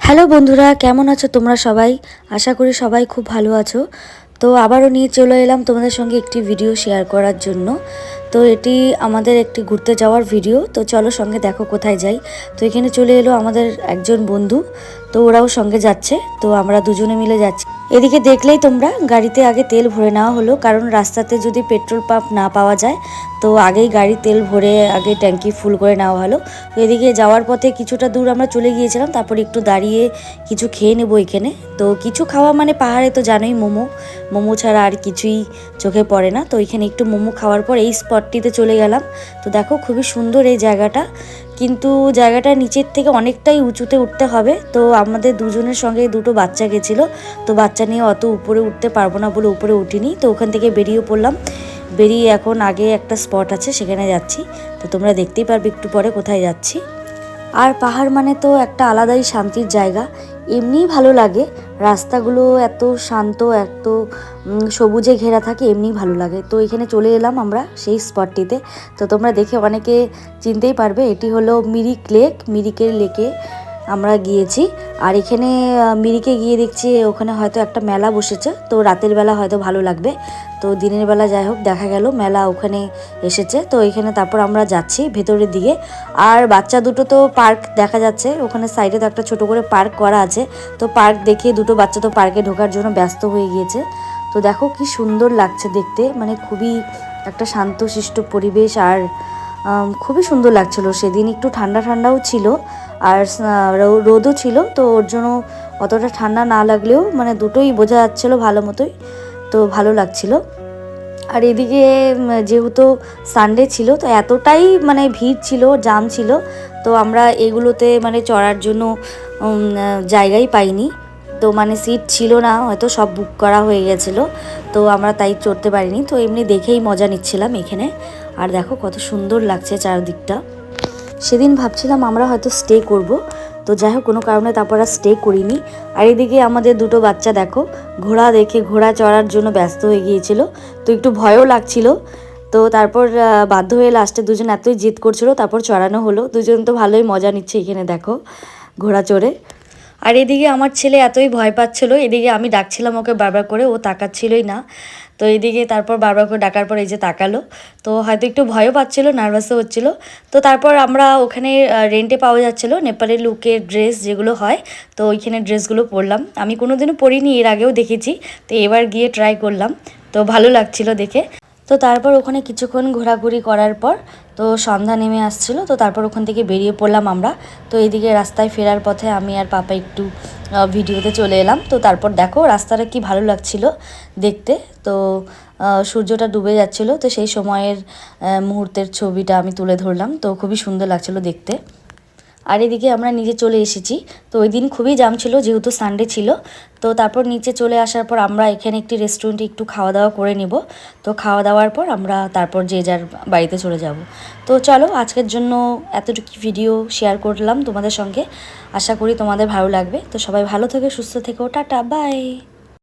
Hello বন্ধুরা, কেমন আছো তোমরা সবাই? আশা করি সবাই খুব ভালো আছো। তো আবারও নিয়ে চলে এলাম তোমাদের সঙ্গে একটি ভিডিও শেয়ার করার জন্য। তো এটি আমাদের একটি ঘুরতে যাওয়ার ভিডিও। তো চলো সঙ্গে দেখো কোথায় যাই। তো এখানে চলে এলো আমাদের একজন বন্ধু, তো ওরাও সঙ্গে যাচ্ছে। তো আমরা দুজনে মিলে যাচ্ছি। এদিকে দেখলেই তোমরা গাড়িতে আগে তেল ভরে নেওয়া হলো, কারণ রাস্তাতে যদি পেট্রোল পাম্প না পাওয়া যায় তো আগেই গাড়ি তেল ভরে আগে ট্যাঙ্কি ফুল করে নেওয়া হলো। তো এদিকে যাওয়ার পথে কিছুটা দূর আমরা চলে গিয়েছিলাম, তারপর একটু দাঁড়িয়ে কিছু খেয়ে নেবো এখানে। তো কিছু খাওয়া মানে পাহাড়ে তো জানোই মোমো ছাড়া আর কিছুই চোখে পড়ে না। তো এখানে একটু মোমো খাওয়ার পর এই স্পটটিতে চলে গেলাম। তো দেখো খুবই সুন্দর এই জায়গাটা, কিন্তু জায়গাটা নিচের থেকে অনেকটাই উঁচুতে উঠতে হবে। তো আমাদের দুজনের সঙ্গে দুটো বাচ্চা গেছিলো, তো বাচ্চা নিয়ে অত উপরে উঠতে পারবো না বলে উপরে উঠিনি। তো ওখান থেকে বেরিয়ে পড়লাম। বেরিয়ে এখন আগে একটা স্পট আছে সেখানে যাচ্ছি। তো তোমরা দেখতেই পারবে একটু পরে কোথায় যাচ্ছি। আর পাহাড় মানে তো একটা আলাদাই শান্তির জায়গা, এমনিই ভালো লাগে। রাস্তাগুলো এত শান্ত, এত সবুজে ঘেরা থাকে, এমনিই ভালো লাগে। তো এখানে চলে এলাম আমরা সেই স্পটটিতে। তো তোমরা দেখে অনেকে চিনতেই পারবে, এটি হলো মিরিক লেক। মিরিকের লেকে আমরা গিয়েছি। আর এখানে মিরিকে গিয়ে দেখছি ওখানে হয়তো একটা মেলা বসেছে। তো রাতের বেলা হয়তো ভালো লাগবে, তো দিনের বেলা যাই হোক দেখা গেল মেলা ওখানে এসেছে। তো এখানে তারপর আমরা যাচ্ছি ভেতরের দিকে। আর বাচ্চা দুটো তো পার্ক দেখা যাচ্ছে, ওখানে সাইডে তো একটা ছোট করে পার্ক করা আছে। তো পার্ক দেখে দুটো বাচ্চা তো পার্কে ঢোকার জন্য ব্যস্ত হয়ে গিয়েছে। তো দেখো কি সুন্দর লাগছে দেখতে, মানে খুবই একটা শান্তশিষ্ট পরিবেশ। আর খুবই সুন্দর লাগছিল সেদিন, একটু ঠান্ডা ঠান্ডাও ছিল আর রোদও ছিল। তো ওর জন্য অতটা ঠান্ডা না লাগলেও মানে দুটোই বোঝা যাচ্ছিলো ভালো মতোই, তো ভালো লাগছিল। আর এদিকে যেহেতু সানডে ছিল তো এতটাই মানে ভিড় ছিল, জাম ছিল। তো আমরা এগুলোতে মানে চড়ার জন্য জায়গাই পাইনি। তো মানে সিট ছিল না, হয়তো সব বুক করা হয়ে গেছিলো। তো আমরা তাই চড়তে পারিনি। তো এমনি দেখেই মজা নিচ্ছিলাম এখানে। আর দেখো কত সুন্দর লাগছে চারদিকটা। সেদিন ভাবছিলাম আমরা হয়তো স্টে করব, তো যাই হোক কোনো কারণে তারপর আর স্টে করিনি। আর এদিকে আমাদের দুটো বাচ্চা দেখো ঘোড়া দেখে ঘোড়া চড়ার জন্য ব্যস্ত হয়ে গিয়েছিল। তো একটু ভয়ও লাগছিল। তো তারপর বাধ্য হয়ে লাস্টে দুজন এতই জিদ করছিল, তারপর চড়ানো হলো। দুজন তো ভালোই মজা নিচ্ছে এখানে দেখো ঘোড়া চড়ে। আর এদিকে আমার ছেলে এতই ভয় পাচ্ছিলো, এদিকে আমি ডাকছিলাম ওকে বারবার করে, ও তাকাচ্ছিলই না। তো এইদিকে তারপর বারবার করে ডাকার পর এই যে তাকালো। তো হয়তো একটু ভয়ও পাচ্ছিলো, নার্ভাসও হচ্ছিলো। তো তারপর আমরা ওখানে রেন্টে পাওয়া যাচ্ছিলো নেপালি লুকের ড্রেস যেগুলো হয়, তো ওইখানে ড্রেসগুলো পরলাম। আমি কোনোদিনও পরিনি, এর আগেও দেখেছি, তো এবার গিয়ে ট্রাই করলাম। তো ভালো লাগছিলো দেখে। তো তারপর ওখানে কিছুক্ষণ ঘোরাঘুরি করার পর তো সন্ধ্যা নেমে আসছিলো। তো তারপর ওখান থেকে বেরিয়ে পড়লাম আমরা। তো এইদিকে রাস্তায় ফেরার পথে আমি আর পাপা একটু ভিডিওতে চলে এলাম। তো তারপর দেখো রাস্তাটা কি ভালো লাগছিল দেখতে। তো সূর্যটা ডুবে যাচ্ছিলো, তো সেই সময়ের মুহূর্তের ছবিটা আমি তুলে ধরলাম। তো খুবই সুন্দর লাগছিলো দেখতে। আর এদিকে আমরা নিচে চলে এসেছি। তো ওই দিন খুবই জাম ছিল যেহেতু সানডে ছিল। তো তারপর নিচে চলে আসার পর আমরা এখানে একটি রেস্টুরেন্টে একটু খাওয়া দাওয়া করে নেব। তো খাওয়া দাওয়ার পর আমরা তারপর যে যার বাড়িতে চলে যাব। তো চলো আজকের জন্য এতটুকু ভিডিও শেয়ার করলাম তোমাদের সঙ্গে। আশা করি তোমাদের ভালো লাগবে। তো সবাই ভালো থেকো, সুস্থ থেকো, টাটা বাই।